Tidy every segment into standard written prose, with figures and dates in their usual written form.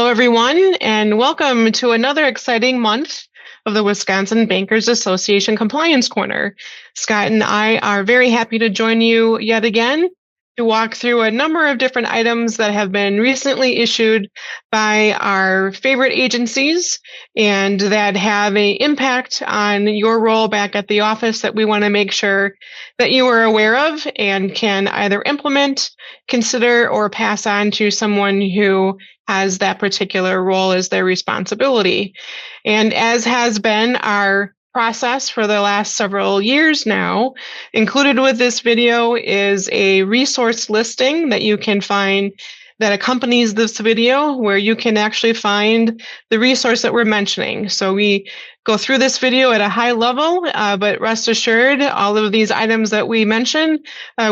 Hello, everyone, and welcome to another exciting month of the Wisconsin Bankers Association Compliance Corner. Scott and I are very happy to join you yet again to walk through a number of different items that have been recently issued by our favorite agencies and that have an impact on your role back at the office that we want to make sure that you are aware of and can either implement, consider, or pass on to someone who has that particular role as their responsibility. And as has been our process for the last several years now, included with this video is a resource listing that you can find that accompanies this video, where you can actually find the resource that we're mentioning. So we go through this video at a high level, but rest assured, all of these items that we mention,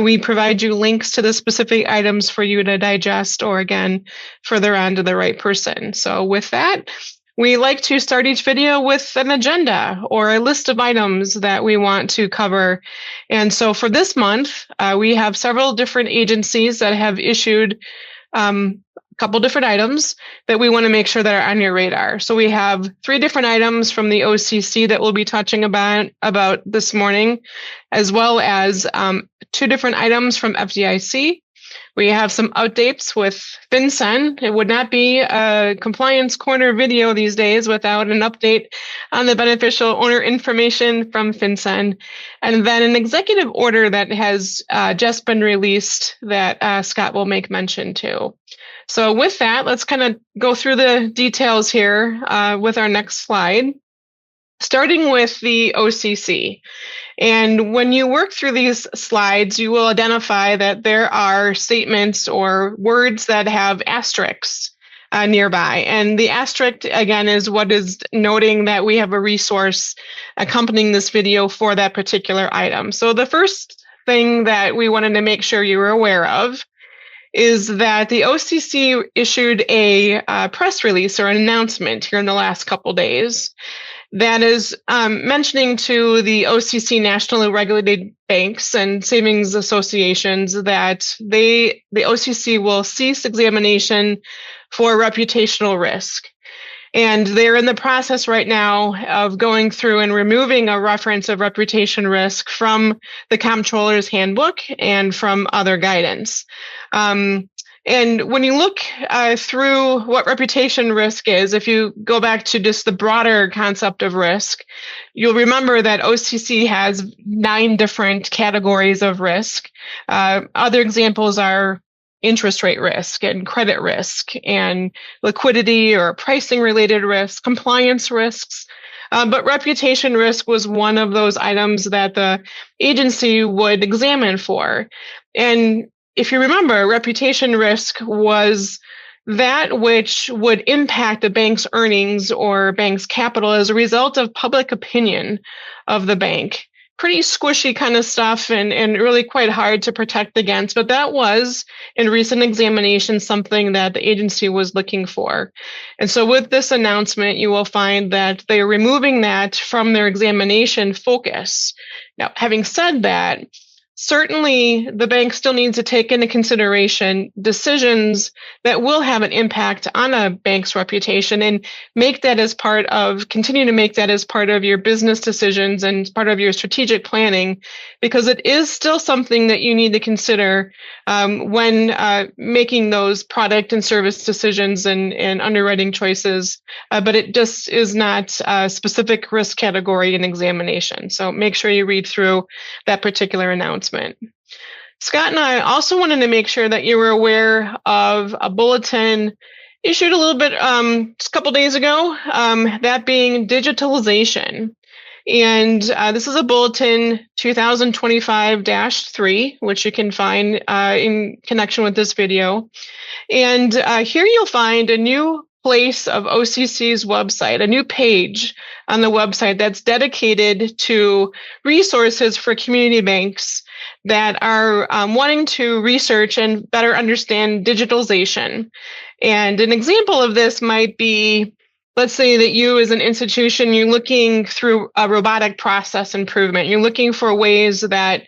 we provide you links to the specific items for you to digest, or again, further on to the right person. So with that, we like to start each video with an agenda or a list of items that we want to cover. And so for this month, we have several different agencies that have issued a couple different items that we want to make sure that are on your radar. So we have 3 different items from the OCC that we'll be touching about this morning, as well as 2 different items from FDIC. We have some updates with FinCEN. It would not be a compliance corner video these days without an update on the beneficial owner information from FinCEN. And then an executive order that has just been released that Scott will make mention to. So with that, let's kind of go through the details here with our next slide, starting with the OCC. And when you work through these slides, you will identify that there are statements or words that have asterisks nearby. And the asterisk, again, is what is noting that we have a resource accompanying this video for that particular item. So the first thing that we wanted to make sure you were aware of is that the OCC issued a press release or an announcement here in the last couple days that is mentioning to the OCC nationally regulated banks and savings associations that the OCC will cease examination for reputational risk. And they're in the process right now of going through and removing a reference of reputation risk from the Comptroller's Handbook and from other guidance. And when you look through what reputation risk is, if you go back to just the broader concept of risk, you'll remember that OCC has 9 different categories of risk. Other examples are interest rate risk and credit risk and liquidity or pricing related risk, compliance risks. But reputation risk was one of those items that the agency would examine for. And if you remember, reputation risk was that which would impact a bank's earnings or bank's capital as a result of public opinion of the bank. Pretty squishy kind of stuff and really quite hard to protect against. But that was, in recent examinations, something that the agency was looking for. And so with this announcement, you will find that they're removing that from their examination focus. Now, having said that, certainly, the bank still needs to take into consideration decisions that will have an impact on a bank's reputation and continue to make that as part of your business decisions and part of your strategic planning, because it is still something that you need to consider when making those product and service decisions and underwriting choices. But it just is not a specific risk category in examination. So make sure you read through that particular announcement. Scott and I also wanted to make sure that you were aware of a bulletin issued a little bit just a couple days ago, that being Digitalization. And this is a bulletin 2025-3, which you can find in connection with this video. And here you'll find a new place of OCC's website, a new page on the website that's dedicated to resources for community banks that are wanting to research and better understand digitalization. And an example of this might be let's say that you as an institution, you're looking through a robotic process improvement. You're looking for ways that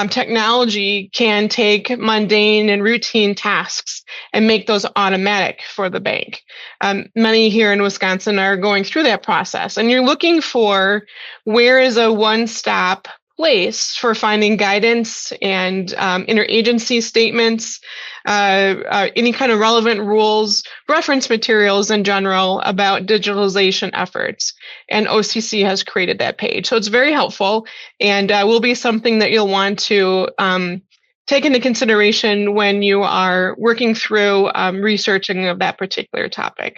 technology can take mundane and routine tasks and make those automatic for the bank. Many here in Wisconsin are going through that process, and you're looking for where is a one-stop place for finding guidance and interagency statements, any kind of relevant rules, reference materials in general about digitalization efforts. And OCC has created that page. So it's very helpful and will be something that you'll want to take into consideration when you are working through researching of that particular topic.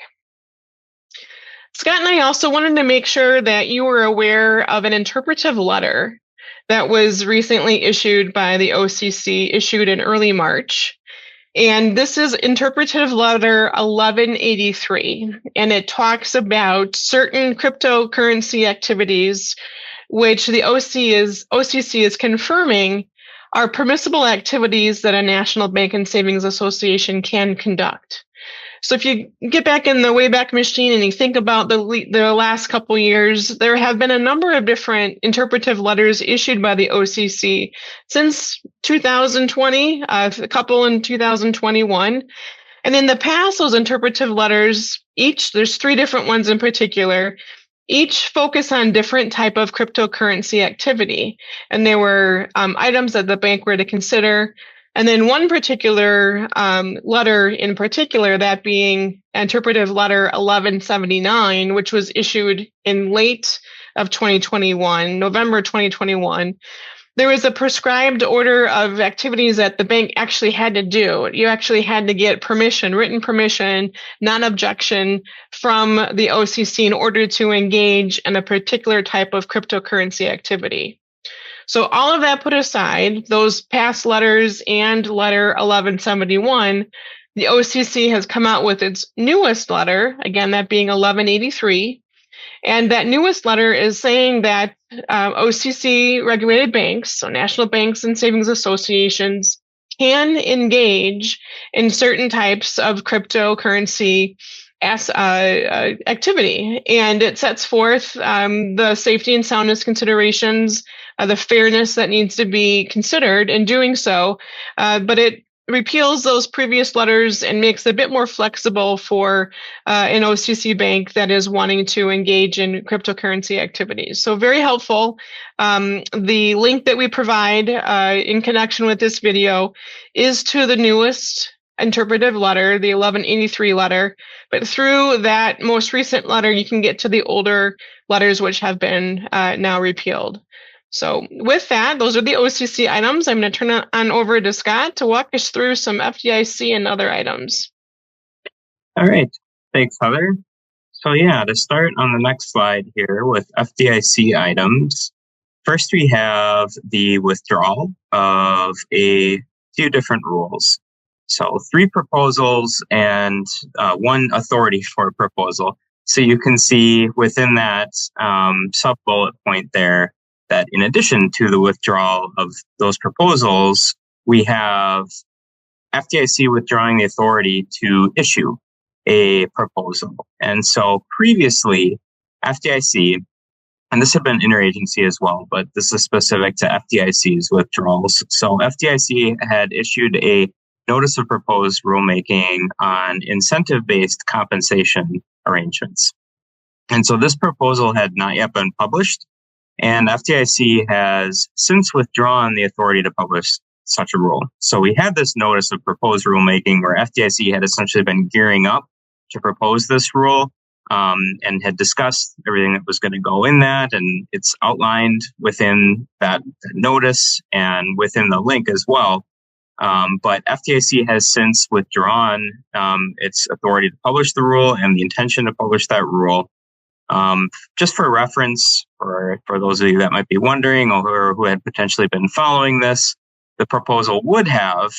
Scott and I also wanted to make sure that you were aware of an interpretive letter that was recently issued by the OCC, issued in early March. And this is Interpretive Letter 1183, and it talks about certain cryptocurrency activities which the OCC is confirming are permissible activities that a national bank and savings association can conduct. So if you get back in the Wayback Machine and you think about the last couple years, there have been a number of different interpretive letters issued by the OCC since 2020, a couple in 2021. And in the past, those interpretive letters, there's 3 different ones in particular, each focus on different type of cryptocurrency activity. And there were items that the bank were to consider. And then one particular letter in particular, that being Interpretive Letter 1179, which was issued in late of 2021, November 2021, there was a prescribed order of activities that the bank actually had to do. You actually had to get permission, written permission, non-objection from the OCC in order to engage in a particular type of cryptocurrency activity. So all of that put aside, those past letters and letter 1171, the OCC has come out with its newest letter, again, that being 1183. And that newest letter is saying that OCC regulated banks, so national banks and savings associations, can engage in certain types of cryptocurrency activity. And it sets forth the safety and soundness considerations, the fairness that needs to be considered in doing so. But it repeals those previous letters and makes it a bit more flexible for an OCC bank that is wanting to engage in cryptocurrency activities. So very helpful. The link that we provide in connection with this video is to the newest interpretive letter, the 1183 letter. But through that most recent letter, you can get to the older letters which have been now repealed. So with that, those are the OCC items. I'm going to turn it on over to Scott to walk us through some FDIC and other items. All right. Thanks, Heather. So yeah, to start on the next slide here with FDIC items, first we have the withdrawal of a few different rules. So 3 proposals and 1 authority for a proposal. So you can see within that sub-bullet point there, that in addition to the withdrawal of those proposals, we have FDIC withdrawing the authority to issue a proposal. And so previously, FDIC, and this had been interagency as well, but this is specific to FDIC's withdrawals. So FDIC had issued a notice of proposed rulemaking on incentive-based compensation arrangements. And so this proposal had not yet been published. And FDIC has since withdrawn the authority to publish such a rule. So we had this notice of proposed rulemaking where FDIC had essentially been gearing up to propose this rule and had discussed everything that was going to go in that. And it's outlined within that notice and within the link as well. But FDIC has since withdrawn its authority to publish the rule and the intention to publish that rule. Just for reference, for those of you that might be wondering or who had potentially been following this, the proposal would have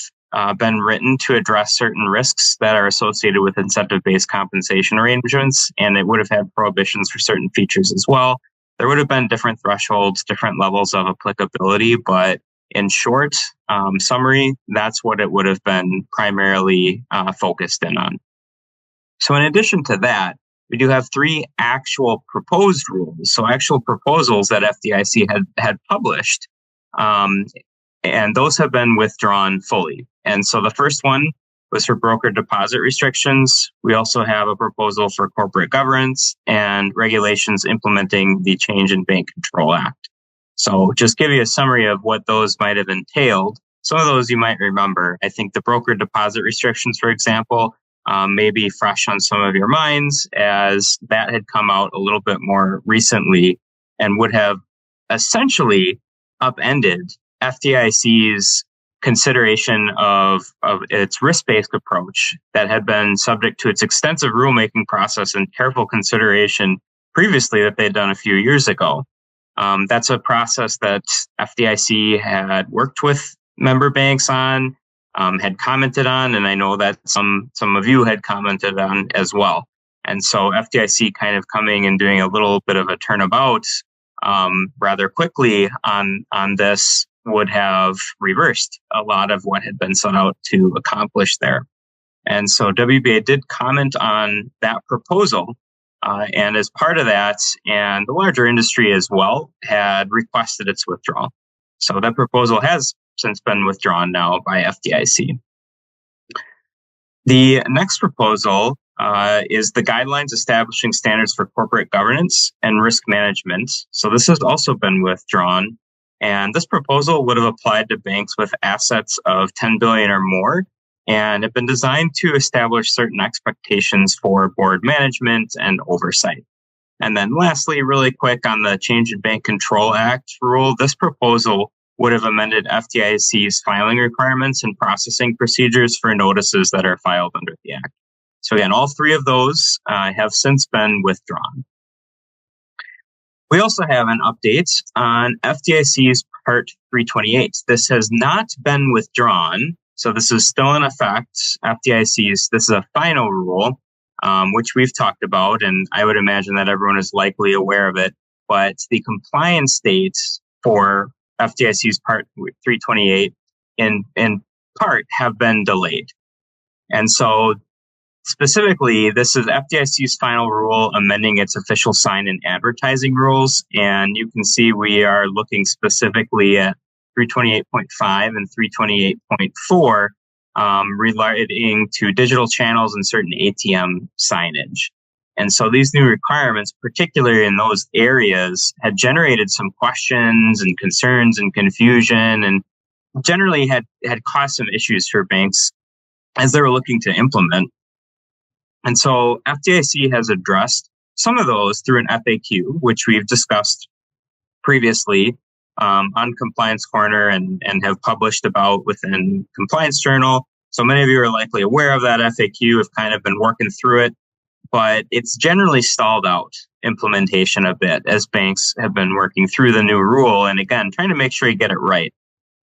been written to address certain risks that are associated with incentive-based compensation arrangements, and it would have had prohibitions for certain features as well. There would have been different thresholds, different levels of applicability, but in short summary, that's what it would have been primarily focused in on. So in addition to that, we do have 3 actual proposed rules. So actual proposals that FDIC had published. And those have been withdrawn fully. And so the first one was for broker deposit restrictions. We also have a proposal for corporate governance and regulations implementing the Change in Bank Control Act. So just give you a summary of what those might have entailed. Some of those you might remember. I think the broker deposit restrictions, for example, may be fresh on some of your minds, as that had come out a little bit more recently and would have essentially upended FDIC's consideration of its risk-based approach that had been subject to its extensive rulemaking process and careful consideration previously that they'd done a few years ago. That's a process that FDIC had worked with member banks on, had commented on, and I know that some of you had commented on as well. And so FDIC kind of coming and doing a little bit of a turnabout rather quickly on this would have reversed a lot of what had been set out to accomplish there. And so WBA did comment on that proposal. And as part of that, and the larger industry as well, had requested its withdrawal. So that proposal has since been withdrawn now by FDIC. The next proposal is the guidelines establishing standards for corporate governance and risk management. So this has also been withdrawn. And this proposal would have applied to banks with assets of $10 billion or more, and have been designed to establish certain expectations for board management and oversight. And then lastly, really quick on the Change in Bank Control Act rule, this proposal would have amended FDIC's filing requirements and processing procedures for notices that are filed under the Act. So again, all 3 of those have since been withdrawn. We also have an update on FDIC's Part 328. This has not been withdrawn, so this is still in effect. FDIC's, this is a final rule, which we've talked about, and I would imagine that everyone is likely aware of it, but the compliance dates for FDIC's Part 328 in part have been delayed. And so specifically, this is FDIC's final rule amending its official sign and advertising rules. And you can see we are looking specifically at 328.5 and 328.4 relating to digital channels and certain ATM signage. And so these new requirements, particularly in those areas, had generated some questions and concerns and confusion, and generally had caused some issues for banks as they were looking to implement. And so FDIC has addressed some of those through an FAQ, which we've discussed previously on Compliance Corner and have published about within Compliance Journal. So many of you are likely aware of that FAQ, have kind of been working through it, but it's generally stalled out implementation a bit as banks have been working through the new rule and again, trying to make sure you get it right.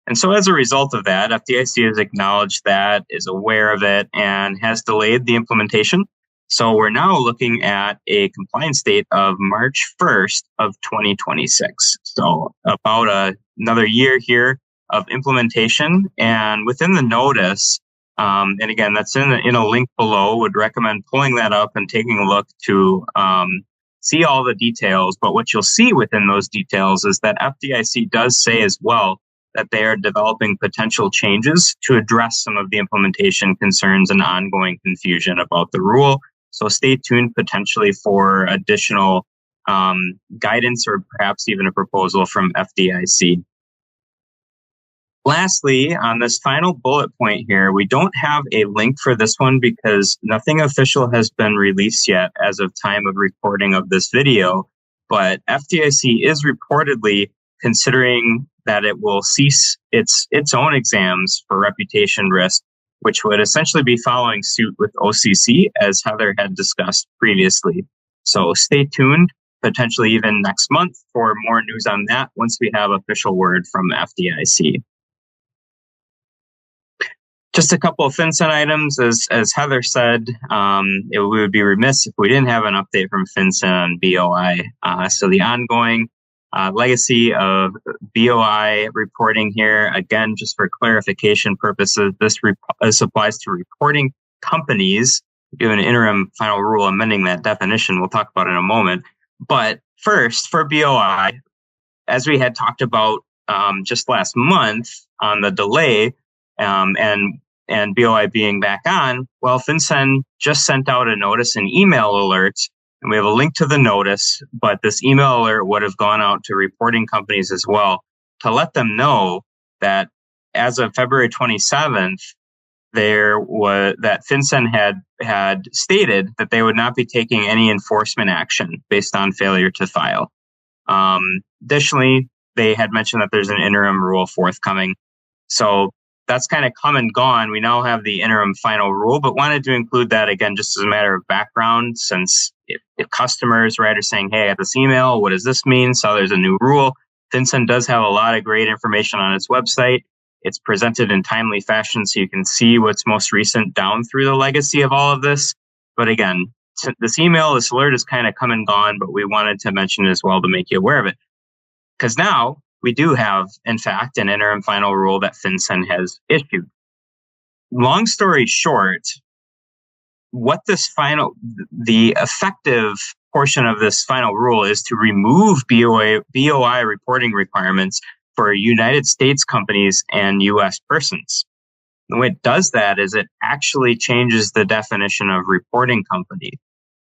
And so as a result of that, FDIC has acknowledged that, is aware of it, and has delayed the implementation. So we're now looking at a compliance date of March 1st of 2026. So about another year here of implementation. And within the notice, and again, that's in a link below, would recommend pulling that up and taking a look to see all the details. But what you'll see within those details is that FDIC does say as well that they are developing potential changes to address some of the implementation concerns and ongoing confusion about the rule. So stay tuned potentially for additional guidance or perhaps even a proposal from FDIC. Lastly, on this final bullet point here, we don't have a link for this one because nothing official has been released yet as of time of recording of this video, but FDIC is reportedly considering that it will cease its own exams for reputation risk, which would essentially be following suit with OCC, as Heather had discussed previously. So stay tuned, potentially even next month, for more news on that once we have official word from FDIC. Just a couple of FinCEN items. As Heather said, we would be remiss if we didn't have an update from FinCEN on BOI. So the ongoing legacy of BOI reporting here, again, just for clarification purposes, this applies to reporting companies give an interim final rule amending that definition. We'll talk about in a moment. But first, for BOI, as we had talked about just last month on the delay and BOI being back on, well, FinCEN just sent out a notice, an email alert, and we have a link to the notice, but this email alert would have gone out to reporting companies as well to let them know that as of February 27th, that FinCEN had stated that they would not be taking any enforcement action based on failure to file. Additionally, they had mentioned that there's an interim rule forthcoming. So that's kind of come and gone. We now have the interim final rule, but wanted to include that again just as a matter of background, since if customers, right, are saying, hey, I got this email, what does this mean? So there's a new rule. FinCEN does have a lot of great information on its website. It's presented in timely fashion so you can see what's most recent down through the legacy of all of this. But again, this alert is kind of come and gone, but we wanted to mention it as well to make you aware of it. Because now we do have, in fact, an interim final rule that FinCEN has issued. Long story short, what the effective portion of this final rule is to remove BOI reporting requirements for United States companies and U.S. persons. The way it does that is it actually changes the definition of reporting company.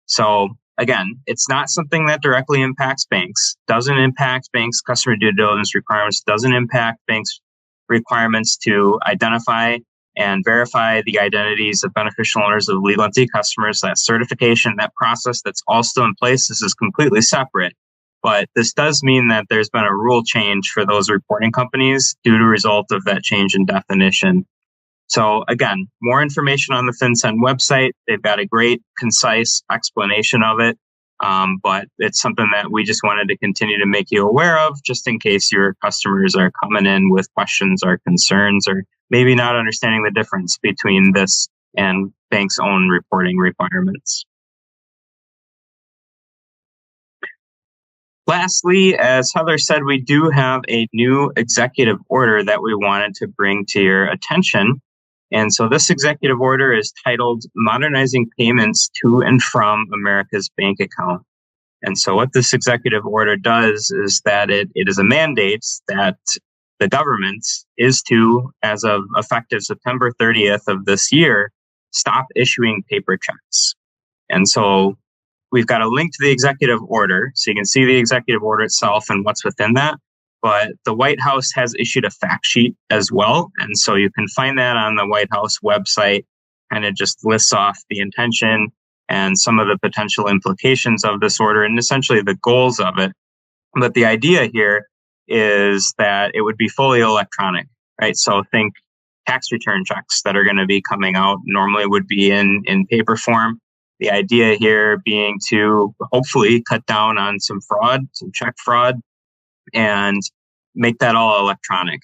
So again, it's not something that directly impacts banks, doesn't impact banks' customer due diligence requirements, doesn't impact banks' requirements to identify and verify the identities of beneficial owners of legal entity customers. That certification, that process, that's all still in place. This is completely separate. But this does mean that there's been a rule change for those reporting companies due to result of that change in definition. So again, more information on the FinCEN website. They've got a great, concise explanation of it. But it's something that we just wanted to continue to make you aware of, just in case your customers are coming in with questions or concerns, or maybe not understanding the difference between this and banks' own reporting requirements. Lastly, as Heather said, we do have a new executive order that we wanted to bring to your attention. And so this executive order is titled Modernizing Payments to and from America's Bank Account. And so what this executive order does is that it is a mandate that the government is to, as of effective September 30th of this year, stop issuing paper checks. And so we've got a link to the executive order, so you can see the executive order itself and what's within that. But the White House has issued a fact sheet as well. And so you can find that on the White House website, and it just lists off the intention and some of the potential implications of this order and essentially the goals of it. But the idea here is that it would be fully electronic, right? So think tax return checks that are going to be coming out normally would be in paper form. The idea here being to hopefully cut down on some fraud, some check fraud, and make that all electronic.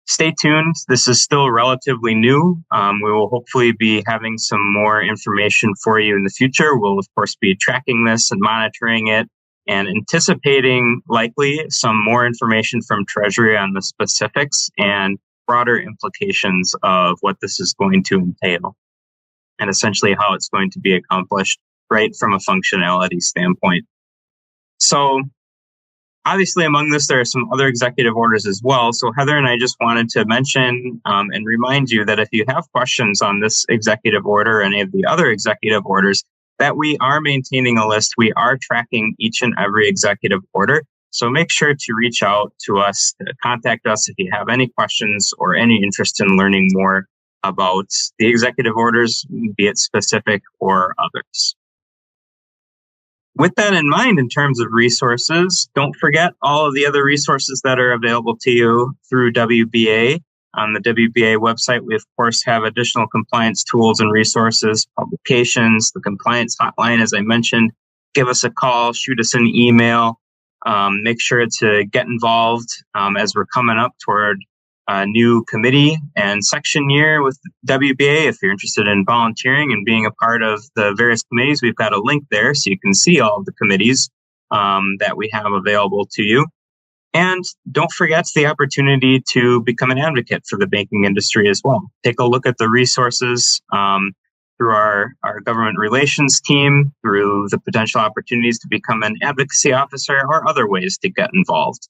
Stay tuned. This is still relatively new. We will hopefully be having some more information for you in the future. We'll, of course, be tracking this and monitoring it and anticipating likely some more information from Treasury on the specifics and broader implications of what this is going to entail and essentially how it's going to be accomplished right from a functionality standpoint. So obviously, among this, there are some other executive orders as well. So Heather and I just wanted to mention and remind you that if you have questions on this executive order or any of the other executive orders, that we are maintaining a list. We are tracking each and every executive order. So make sure to reach out to us, to contact us if you have any questions or any interest in learning more about the executive orders, be it specific or others. With that in mind, in terms of resources, don't forget all of the other resources that are available to you through WBA. On the WBA website, we, of course, have additional compliance tools and resources, publications, the compliance hotline, as I mentioned. Give us a call, shoot us an email. Make sure to get involved as we're coming up toward a new committee and section year with WBA. If you're interested in volunteering and being a part of the various committees, we've got a link there so you can see all of the committees that we have available to you. And don't forget the opportunity to become an advocate for the banking industry as well. Take a look at the resources. through our government relations team, through the potential opportunities to become an advocacy officer, or other ways to get involved.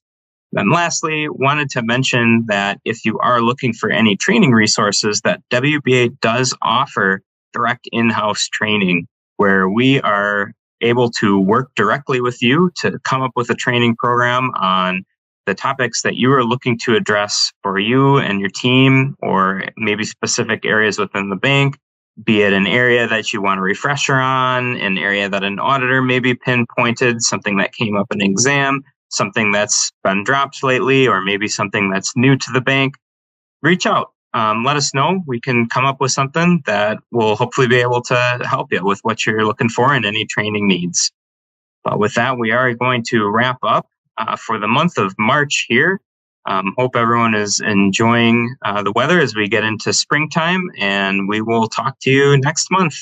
Then lastly, wanted to mention that if you are looking for any training resources, that WBA does offer direct in-house training where we are able to work directly with you to come up with a training program on the topics that you are looking to address for you and your team, or maybe specific areas within the bank, be it an area that you want a refresher on, an area that an auditor maybe pinpointed, something that came up in an exam, something that's been dropped lately, or maybe something that's new to the bank. Reach out. Let us know. We can come up with something that will hopefully be able to help you with what you're looking for and any training needs. But with that, we are going to wrap up for the month of March here. Hope everyone is enjoying the weather as we get into springtime, and we will talk to you next month.